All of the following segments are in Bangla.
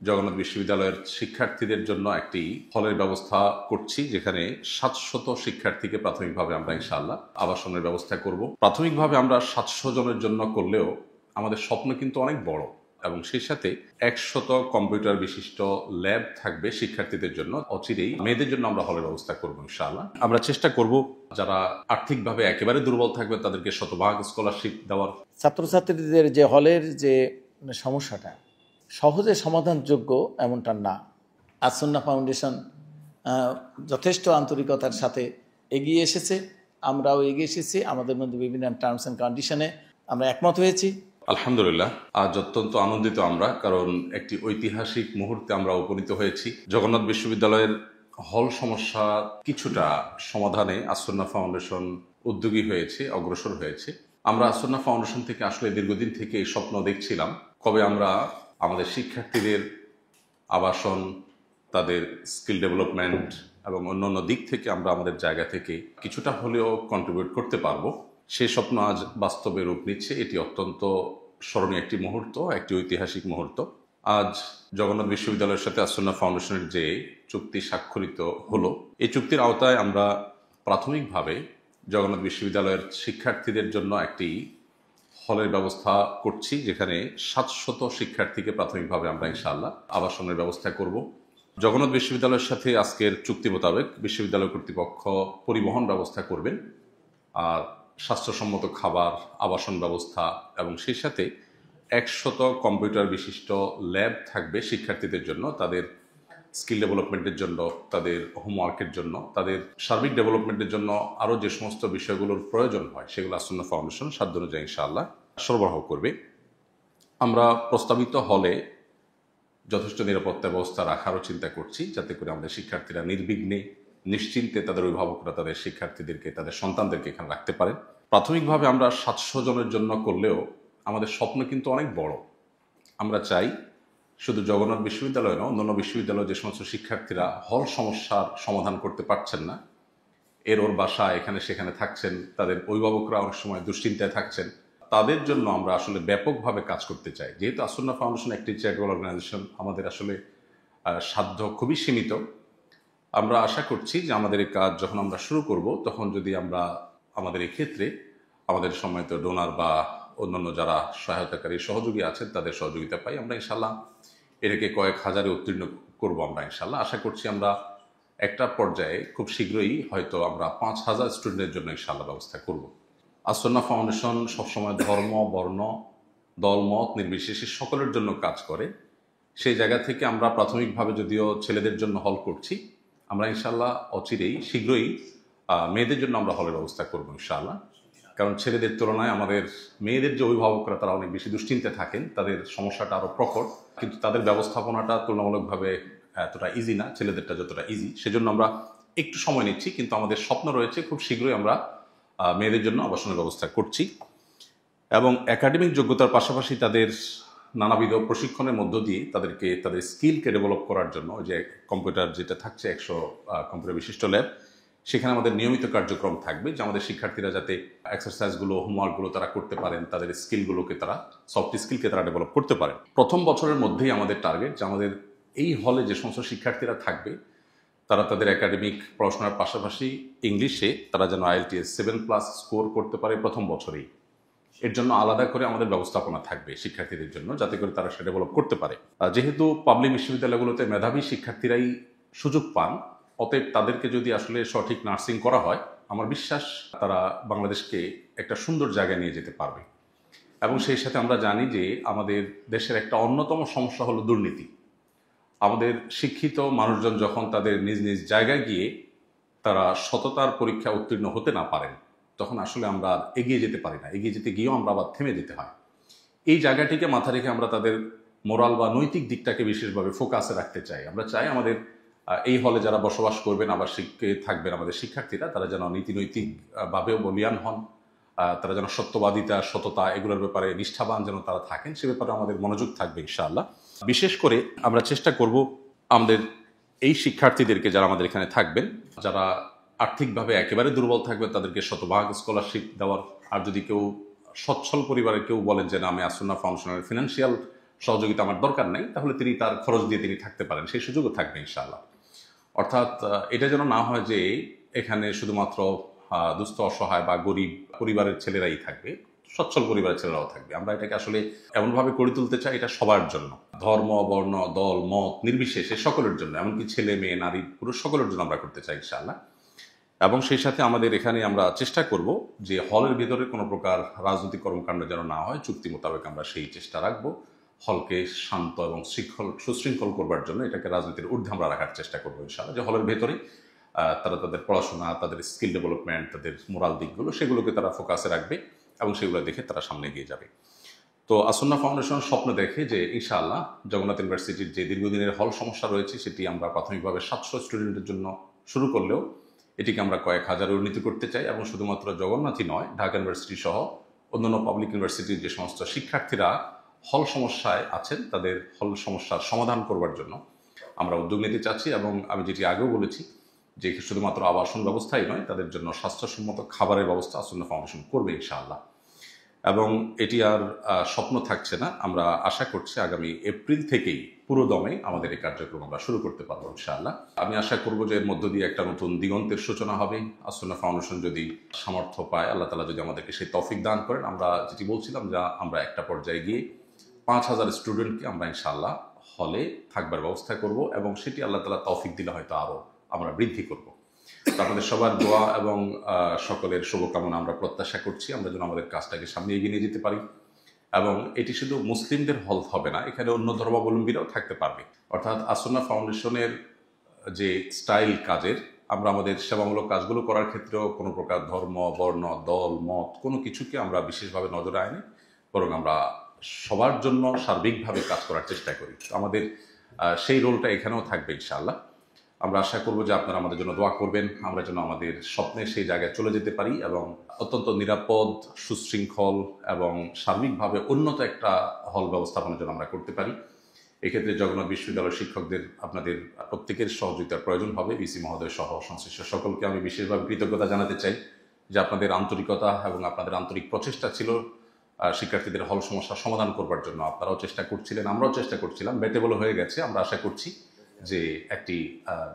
জগন্নাথ বিশ্ববিদ্যালয়ের শিক্ষার্থীদের জন্য একটি হলের ব্যবস্থা করছি, যেখানে 700 শিক্ষার্থীকে প্রাথমিকভাবে আমরা ইনশাআল্লাহ আবাসনের ব্যবস্থা করব। প্রাথমিকভাবে আমরা 700 জনের জন্য করলেও আমাদের স্বপ্ন কিন্তু অনেক বড়, এবং সেই সাথে 100 কম্পিউটার বিশিষ্ট ল্যাব থাকবে শিক্ষার্থীদের জন্য। অচিরেই মেয়েদের জন্য আমরা হলের ব্যবস্থা করব ইনশাআল্লাহ। আমরা চেষ্টা করব যারা আর্থিকভাবে একেবারে দুর্বল থাকবে তাদেরকে শতভাগ স্কলারশিপ দেওয়ার। ছাত্রছাত্রীদের যে হলের যে সমস্যাটা সহজে সমাধানযোগ্য এমনটা না। আসুন্না ফাউন্ডেশন যথেষ্ট আন্তরিকতার সাথে এগিয়ে এসেছে, আমরাও এগিয়ে এসেছি। আমাদের মধ্যে বিভিন্ন টার্মস অ্যান্ড কন্ডিশনে আমরা একমত হয়েছি। আলহামদুলিল্লাহ, আজ অত্যন্ত আনন্দিত আমরা, কারণ একটি ঐতিহাসিক মুহূর্তে আমরা উপনীত হয়েছি। জগন্নাথ বিশ্ববিদ্যালয়ের হল সমস্যা কিছুটা সমাধানে আসুন্না ফাউন্ডেশন উদ্যোগী হয়েছে, অগ্রসর হয়েছে। আমরা আসুন্না ফাউন্ডেশন থেকে আসলে দীর্ঘদিন থেকে এই স্বপ্ন দেখছিলাম, কবে আমরা আমাদের শিক্ষার্থীদের আবাসন, তাদের স্কিল ডেভেলপমেন্ট এবং অন্যান্য দিক থেকে আমরা আমাদের জায়গা থেকে কিছুটা হলেও কন্ট্রিবিউট করতে পারবো। সেই স্বপ্ন আজ বাস্তবে রূপ নিচ্ছে। এটি অত্যন্ত স্মরণীয় একটি মুহূর্ত, একটি ঐতিহাসিক মুহূর্ত। আজ জগন্নাথ বিশ্ববিদ্যালয়ের সাথে আসুন্না ফাউন্ডেশনের যে চুক্তি স্বাক্ষরিত হলো, এই চুক্তির আওতায় আমরা প্রাথমিকভাবে জগন্নাথ বিশ্ববিদ্যালয়ের শিক্ষার্থীদের জন্য একটি হলের ব্যবস্থা করছি, যেখানে 700 শিক্ষার্থীকে প্রাথমিকভাবে আমরা ইনশাআল্লাহ আবাসনের ব্যবস্থা করব। জগন্নাথ বিশ্ববিদ্যালয়ের সাথে আজকের চুক্তি মোতাবেক বিশ্ববিদ্যালয় কর্তৃপক্ষ পরিবহন ব্যবস্থা করবেন, আর স্বাস্থ্যসম্মত খাবার, আবাসন ব্যবস্থা এবং সেই সাথে 100 কম্পিউটার বিশিষ্ট ল্যাব থাকবে শিক্ষার্থীদের জন্য, তাদের স্কিল ডেভেলপমেন্টের জন্য, তাদের হোমওয়ার্কের জন্য, তাদের সার্বিক ডেভেলপমেন্টের জন্য আরও যে সমস্ত বিষয়গুলোর প্রয়োজন হয় সেগুলো আসুন্না ফাউন্ডেশন সাধ্য অনুযায়ী ইনশাআল্লাহ সরবরাহ করবে। আমরা প্রস্তাবিত হলে যথেষ্ট নিরাপত্তা ব্যবস্থা রাখারও চিন্তা করছি, যাতে করে আমাদের শিক্ষার্থীরা নির্বিঘ্নে নিশ্চিন্তে তাদের অভিভাবকরা তাদের শিক্ষার্থীদেরকে, তাদের সন্তানদেরকে এখানে রাখতে পারেন। প্রাথমিকভাবে আমরা 700 জনের জন্য করলেও আমাদের স্বপ্ন কিন্তু অনেক বড়। আমরা চাই শুধু জগন্নাথ বিশ্ববিদ্যালয় নয়, অন্যান্য বিশ্ববিদ্যালয়ে যে সমস্ত শিক্ষার্থীরা হল সমস্যার সমাধান করতে পারছেন না, ওর বাসা এখানে সেখানে থাকছেন, তাদের অভিভাবকরা অনেক সময় দুশ্চিন্তায় থাকছেন, তাদের জন্য আমরা আসলে ব্যাপকভাবে কাজ করতে চাই। যেহেতু আসুন্না ফাউন্ডেশন একটি চ্যারিটেবল অর্গানাইজেশন, আমাদের আসলে সাধ্য খুবই সীমিত। আমরা আশা করছি যে আমাদের এই কাজ যখন আমরা শুরু করব, তখন যদি আমরা আমাদের এই ক্ষেত্রে আমাদের সম্মানিত ডোনার বা অন্যান্য যারা সহায়তাকারী সহযোগী আছেন তাদের সহযোগিতা পাই, আমরা ইনশাল্লাহ এটাকে কয়েক হাজারে উত্তীর্ণ করব। আমরা ইনশাল্লাহ আশা করছি আমরা একটা পর্যায়ে খুব শীঘ্রই হয়তো আমরা 5000 স্টুডেন্টের জন্য ইনশাল্লাহ ব্যবস্থা করব। আসুন্না ফাউন্ডেশন সবসময় ধর্ম, বর্ণ, দলমত নির্বিশেষে সকলের জন্য কাজ করে। সেই জায়গা থেকে আমরা প্রাথমিকভাবে যদিও ছেলেদের জন্য হল করছি, আমরা ইনশাল্লাহ অচিরেই শীঘ্রই মেয়েদের জন্য আমরা হলের ব্যবস্থা করব ইনশাআল্লাহ। কারণ ছেলেদের তুলনায় আমাদের মেয়েদের যে অভিভাবকরা তারা অনেক বেশি দুশ্চিন্তে থাকেন, তাদের সমস্যাটা আরও প্রকট, কিন্তু তাদের ব্যবস্থাপনাটা তুলনামূলকভাবে এতটা ইজি না, ছেলেদেরটা যতটা ইজি। সেজন্য আমরা একটু সময় নিচ্ছি, কিন্তু আমাদের স্বপ্ন রয়েছে খুব শীঘ্রই আমরা মেয়েদের জন্য আবাসনের ব্যবস্থা করছি, এবং একাডেমিক যোগ্যতার পাশাপাশি তাদের নানাবিধ প্রশিক্ষণের মধ্য দিয়ে তাদেরকে তাদের স্কিলকে ডেভেলপ করার জন্য, যে কম্পিউটার যেটা থাকছে 100 কম্পিউটার বিশিষ্ট ল্যাব, সেখানে আমাদের নিয়মিত কার্যক্রম থাকবে, যে আমাদের শিক্ষার্থীরা যাতে এক্সারসাইজগুলো, হোমওয়ার্কগুলো তারা করতে পারেন, তাদের স্কিলগুলোকে তারা, সফট স্কিলকে তারা ডেভেলপ করতে পারেন। প্রথম বছরের মধ্যেই আমাদের টার্গেট যে আমাদের এই হলে যে সমস্ত শিক্ষার্থীরা থাকবে তারা তাদের একাডেমিক পড়াশোনার পাশাপাশি ইংলিশে তারা যেন IELTS 7+ স্কোর করতে পারে প্রথম বছরেই। এর জন্য আলাদা করে আমাদের ব্যবস্থাপনা থাকবে শিক্ষার্থীদের জন্য, যাতে করে তারা সেটা ডেভেলপ করতে পারে। যেহেতু পাবলিক বিশ্ববিদ্যালয়গুলোতে মেধাবী শিক্ষার্থীরাই সুযোগ পান, অতএব তাদেরকে যদি আসলে সঠিক নার্সিং করা হয়, আমার বিশ্বাস তারা বাংলাদেশকে একটা সুন্দর জায়গায় নিয়ে যেতে পারবে। এবং সেই সাথে আমরা জানি যে আমাদের দেশের একটা অন্যতম সমস্যা হলো দুর্নীতি। আমাদের শিক্ষিত মানুষজন যখন তাদের নিজ নিজ জায়গায় গিয়ে তারা সততার পরীক্ষা উত্তীর্ণ হতে না পারেন, তখন আসলে আমরা এগিয়ে যেতে পারি না। এগিয়ে যেতে গিয়েও আমরা আবার থেমে যেতে হয়। এই জায়গাটিকে মাথা রেখে আমরা তাদের মোরাল বা নৈতিক দিকটাকে বিশেষভাবে ফোকাসে রাখতে চাই। আমরা চাই আমাদের এই হলে যারা বসবাস করবেন, আবার থাকবেন আমাদের শিক্ষার্থীরা, তারা যেন নীতিনৈতিকভাবেও বলিয়ান হন, তারা যেন সত্যবাদিতা, সততা এগুলোর ব্যাপারে নিষ্ঠাবান যেন তারা থাকেন, সে ব্যাপারে আমাদের মনোযোগ থাকবে ইনশাআল্লাহ। বিশেষ করে আমরা চেষ্টা করব আমাদের এই শিক্ষার্থীদেরকে, যারা আমাদের এখানে থাকবেন, যারা আর্থিকভাবে একেবারে দুর্বল থাকবে তাদেরকে শতভাগ স্কলারশিপ দেওয়ার। আর যদি কেউ সচ্ছল পরিবারের কেউ বলেন যে না, আমি আসুন্না ফাউন্ডেশনের ফিনান্সিয়াল সহযোগিতা আমার দরকার নেই, তাহলে তিনি তার খরচ দিয়ে তিনি থাকতে পারেন, সেই সুযোগও থাকবে ইনশাআল্লাহ। অর্থাৎ এটা যেন না হয় যে এখানে শুধুমাত্র দুস্থ অসহায় বা গরিব পরিবারের ছেলেরাই থাকবে, সচ্ছল পরিবারের ছেলেরাও থাকবে। আমরা এটাকে আসলে এমনভাবে গড়ে তুলতে চাই এটা সবার জন্য, ধর্ম বর্ণ দল মত নির্বিশেষে সকলের জন্য, এমনকি ছেলে মেয়ে নারী পুরুষ সকলের জন্য আমরা করতে চাই ইনশাআল্লাহ। এবং সেই সাথে আমাদের এখানে আমরা চেষ্টা করব যে হলের ভিতরে কোনো প্রকার রাজনৈতিক কর্মকাণ্ড যেন না হয়, চুক্তি মোতাবেক আমরা সেই চেষ্টা রাখবো। হলকে শান্ত এবং সুশৃঙ্খল করবার জন্য এটাকে রাজনীতির ঊর্ধ্বে আমরা রাখার চেষ্টা করবো ইনশাআল্লাহ, যে হলের ভেতরে তারা তাদের পড়াশোনা, তাদের স্কিল ডেভেলপমেন্ট, তাদের মোরাল দিকগুলো সেগুলোকে তারা ফোকাসে রাখবে এবং সেগুলো দেখে তারা সামনে এগিয়ে যাবে। তো আসন্না ফাউন্ডেশন স্বপ্ন দেখে যে ইনশাআল্লাহ জগন্নাথ ইউনিভার্সিটির যে দীর্ঘদিনের হল সমস্যা রয়েছে সেটি আমরা প্রাথমিকভাবে 700 স্টুডেন্টের জন্য শুরু করলেও এটিকে আমরা কয়েক হাজার উন্নীত করতে চাই, এবং শুধুমাত্র জগন্নাথই নয়, ঢাকা ইউনিভার্সিটি সহ অন্যান্য পাবলিক ইউনিভার্সিটির যে সমস্ত শিক্ষার্থীরা হল সমস্যায় আছেন তাদের হল সমস্যার সমাধান করবার জন্য আমরা উদ্যোগ নিতে চাচ্ছি। এবং আমি যেটি আগেও বলেছি যে শুধুমাত্র আবাসন ব্যবস্থাই নয়, তাদের জন্য স্বাস্থ্যসম্মত খাবারের ব্যবস্থা আসন্না ফাউন্ডেশন করবে ইনশাআল্লাহ। এবং এটি আর স্বপ্ন থাকছে না, আমরা আশা করছি আগামী এপ্রিল থেকেই পুরো দমে আমাদের এই কার্যক্রম আমরা শুরু করতে পারবো ইনশাআল্লাহ। আমি আশা করবো যে এর মধ্য দিয়ে একটা নতুন দিগন্তের সূচনা হবে। আসন্না ফাউন্ডেশন যদি সামর্থ্য পায়, আল্লাহ তাআলা যদি আমাদেরকে সেই তৌফিক দান করেন, আমরা যেটি বলছিলাম যে আমরা একটা পর্যায়ে গিয়ে 5000 স্টুডেন্টকে আমরা ইনশাআল্লাহ হলে থাকবার ব্যবস্থা করব, এবং সেটি আল্লাহ তাআলা তৌফিক দিলে হয়তো আরও আমরা বৃদ্ধি করব। আপনাদের সবার দোয়া এবং সকলের শুভকামনা আমরা প্রত্যাশা করছি, আমরা যেন আমাদের কাজটাকে সামনে এগিয়ে নিয়ে যেতে পারি। এবং এটি শুধু মুসলিমদের হল হবে না, এখানে অন্য ধর্মাবলম্বীরাও থাকতে পারবে। অর্থাৎ আসন্না ফাউন্ডেশনের যে স্টাইল কাজের, আমরা আমাদের সেবামূলক কাজগুলো করার ক্ষেত্রেও কোনো প্রকার ধর্ম বর্ণ দল মত কোনো কিছুকে আমরা বিশেষভাবে নজরে আনি, বরং আমরা সবার জন্য সার্বিকভাবে কাজ করার চেষ্টা করি। আমাদের সেই রোলটা এখানেও থাকবে ইনশাআল্লাহ। আমরা আশা করব যে আপনারা আমাদের জন্য দোয়া করবেন, আমরা যেন আমাদের স্বপ্নের সেই জায়গায় চলে যেতে পারি এবং অত্যন্ত নিরাপদ, সুশৃঙ্খল এবং সার্বিকভাবে উন্নত একটা হল ব্যবস্থাপনার জন্য আমরা করতে পারি। এক্ষেত্রে জগন্নাথ বিশ্ববিদ্যালয়ের শিক্ষকদের আপনাদের প্রত্যেকের সহযোগিতার প্রয়োজন হবে। ভিসি মহোদয় সহ সংশ্লিষ্ট সকলকে আমি বিশেষভাবে কৃতজ্ঞতা জানাতে চাই যে আপনাদের আন্তরিকতা এবং আপনাদের আন্তরিক প্রচেষ্টা ছিল শিক্ষার্থীদের হল সমস্যার সমাধান করবার জন্য। আপনারাও চেষ্টা করছিলেন, আমরাও চেষ্টা করছিলাম, বেটেবল হয়ে গেছে। আমরা আশা করছি যে একটি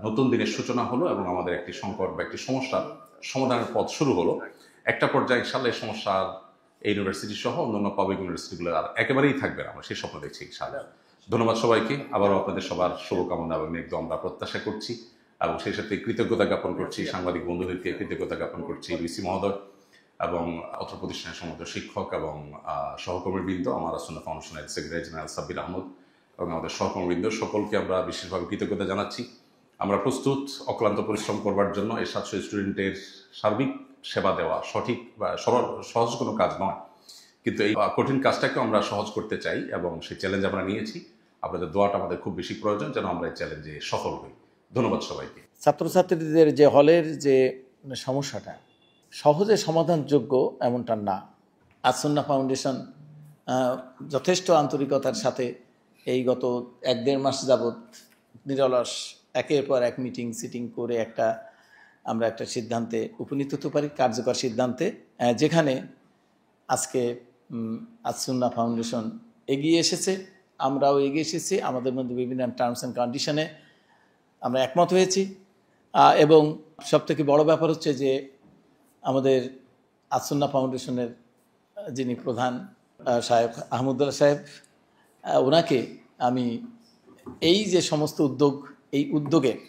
নতুন দিনের সূচনা হলো এবং আমাদের একটি সংকট বা একটি সমস্যার সমাধানের পথ শুরু হলো। একটা পর্যায়ে ইনশাআল্লাহ এই সমস্যার এই ইউনিভার্সিটি সহ অন্যান্য পাবলিক ইউনিভার্সিটিগুলো আর একেবারেই থাকবে না, আমরা সেই স্বপ্ন দেখছি ইনশাআল্লাহ। ধন্যবাদ সবাইকে, আবারও আপনাদের সবার শুভকামনা এবং একদম আমরা প্রত্যাশা করছি এবং সেই সাথে কৃতজ্ঞতা জ্ঞাপন করছি সাংবাদিক বন্ধুদেরকে, কৃতজ্ঞতা জ্ঞাপন করছি ভিসি মহোদয় এবং অত্র প্রতিষ্ঠানের সমস্ত শিক্ষক এবং সহকর্মীবৃন্দ, আমার আসন্না ফাউন্ডেশনের সেক্রেটারি জেনারেল সাব্বির আহমদ এবং আমাদের সহকর্মীবৃন্দ সকলকে আমরা বিশেষভাবে কৃতজ্ঞতা জানাচ্ছি। আমরা প্রস্তুত অক্লান্ত পরিশ্রম করবার জন্য। এই 700 স্টুডেন্টের সার্বিক সেবা দেওয়া সঠিক বা সহজ কোনো কাজ নয়, কিন্তু এই কঠিন কাজটাকেও আমরা সহজ করতে চাই এবং সেই চ্যালেঞ্জ আমরা নিয়েছি। আপনাদের দোয়াটা আমাদের খুব বেশি প্রয়োজন যেন আমরা এই চ্যালেঞ্জে সফল হই। ধন্যবাদ সবাইকে। ছাত্রছাত্রীদের যে হলের যে সমস্যাটা সহজে সমাধানযোগ্য এমনটা না। আসন্না ফাউন্ডেশন যথেষ্ট আন্তরিকতার সাথে এই গত 1-1.5 মাস যাবৎ নিরলস একের পর এক মিটিং সিটিং করে আমরা একটা সিদ্ধান্তে উপনীত হতে পারি, কার্যকর সিদ্ধান্তে, যেখানে আজকে আসন্না ফাউন্ডেশন এগিয়ে এসেছে, আমরাও এগিয়ে এসেছি। আমাদের মধ্যে বিভিন্ন টার্মস অ্যান্ড কন্ডিশনে আমরা একমত হয়েছি। এবং সবথেকে বড় ব্যাপার হচ্ছে যে আমাদের আসন্না ফাউন্ডেশনের যিনি প্রধান সাহেব আহমদুল্লাহ সাহেব, ওনাকে আমি এই যে সমস্ত উদ্যোগ, এই উদ্যোগের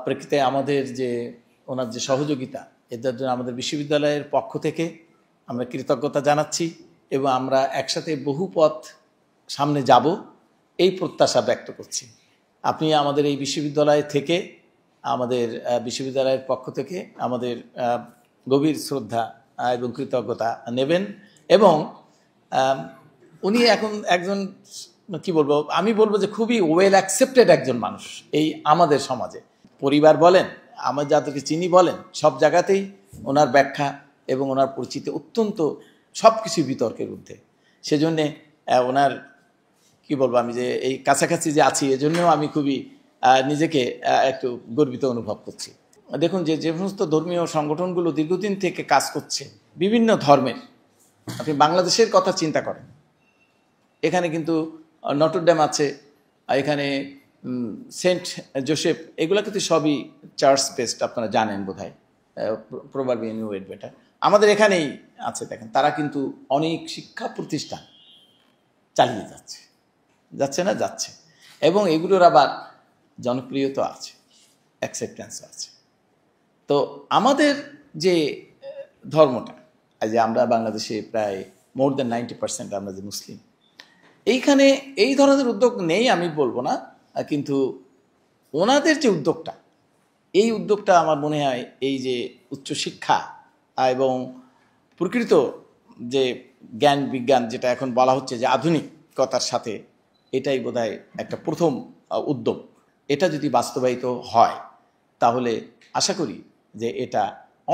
প্রেক্ষিতে আমাদের যে ওনার যে সহযোগিতা, এদের জন্য আমাদের বিশ্ববিদ্যালয়ের পক্ষ থেকে আমরা কৃতজ্ঞতা জানাচ্ছি এবং আমরা একসাথে বহু পথ সামনে যাব এই প্রত্যাশা ব্যক্ত করছি। আপনি আমাদের এই বিশ্ববিদ্যালয় থেকে, আমাদের বিশ্ববিদ্যালয়ের পক্ষ থেকে আমাদের গভীর শ্রদ্ধা এবং কৃতজ্ঞতা নেবেন। এবং উনি এখন একজন কি বলবো, আমি বলবো যে খুবই ওয়েল অ্যাকসেপ্টেড একজন মানুষ এই আমাদের সমাজে। পরিবার বলেন, আমার যাদেরকে চিনি বলেন, সব জায়গাতেই ওনার ব্যাখ্যা এবং ওনার পরিচিতি অত্যন্ত সব কিছু বিতর্কের ঊর্ধ্বে। সেজন্যে ওনার কি বলবো, আমি যে এই কাছাকাছি যে আছি এজন্যও আমি খুবই নিজেকে একটু গর্বিত অনুভব করছি। দেখুন যে সমস্ত ধর্মীয় সংগঠনগুলো দীর্ঘদিন থেকে কাজ করছে বিভিন্ন ধর্মের, আপনি বাংলাদেশের কথা চিন্তা করেন, এখানে কিন্তু নটরডেম আছে, এখানে সেন্ট জোসেফ, এগুলো কিন্তু সবই চার্চ বেসড, আপনারা জানেন বোধহয়, প্রবাবলি নিউ বেটা আমাদের এখানেই আছে। দেখেন তারা কিন্তু অনেক শিক্ষা প্রতিষ্ঠান চালিয়ে যাচ্ছে, যাচ্ছে না, যাচ্ছে, এবং এগুলোর আবার জনপ্রিয়তা আছে, অ্যাকসেপ্টেন্সও আছে। তো আমাদের যে ধর্মটা, যে আমরা বাংলাদেশে প্রায় মোর দেন 90% আমরা যে মুসলিম, এইখানে এই ধরনের উদ্যোগ নেই আমি বলবো না, কিন্তু ওনাদের যে উদ্যোগটা, এই উদ্যোগটা আমার মনে হয় এই যে উচ্চশিক্ষা এবং প্রকৃত যে জ্ঞান বিজ্ঞান যেটা এখন বলা হচ্ছে যে আধুনিকতার সাথে, এটাই বোধহয় একটা প্রথম উদ্যোগ। এটা যদি বাস্তবায়িত হয় তাহলে আশা করি যে এটা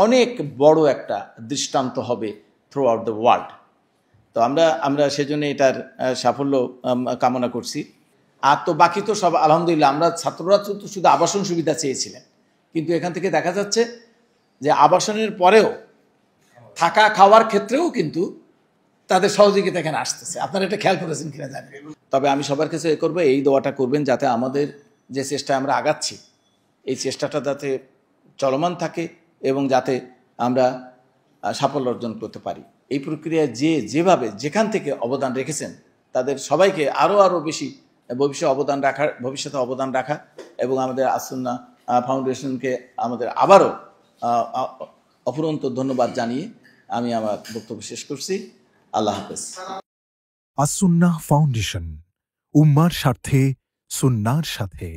অনেক বড় একটা দৃষ্টান্ত হবে থ্রু আউট দ্য ওয়ার্ল্ড। তো আমরা সেজন্য এটার সাফল্য কামনা করছি। আর তো বাকি তো সব আলহামদুলিল্লাহ, আমরা ছাত্ররা তো শুধু আবাসন সুবিধা চেয়েছিলেন, কিন্তু এখান থেকে দেখা যাচ্ছে যে আবাসনের পরেও থাকা খাওয়ার ক্ষেত্রেও কিন্তু তাদের সহযোগিতা এখানে আসতেছে। আপনারা এটা খেয়াল করেছেন কিনা জানি। তবে আমি সবার কাছে করবো, এই দোয়াটা করবেন যাতে আমাদের যে চেষ্টায় আমরা আগাচ্ছি, এই চেষ্টাটা যাতে চলমান থাকে এবং যাতে আমরা সাফল্য অর্জন করতে পারি। এই প্রক্রিয়ায় যেভাবে যেখান থেকে অবদান রেখেছেন তাদের সবাইকে আরও বেশি ভবিষ্যতে অবদান রাখা এবং আমাদের আসুন্নাহ ফাউন্ডেশনকে আমাদের আবারও অফুরন্ত ধন্যবাদ জানিয়ে আমি আমার বক্তব্য শেষ করছি। আল্লাহ হাফেজ। আসুন্নাহ ফাউন্ডেশন, উম্মার স্বার্থে সুন্নাহর সাথে।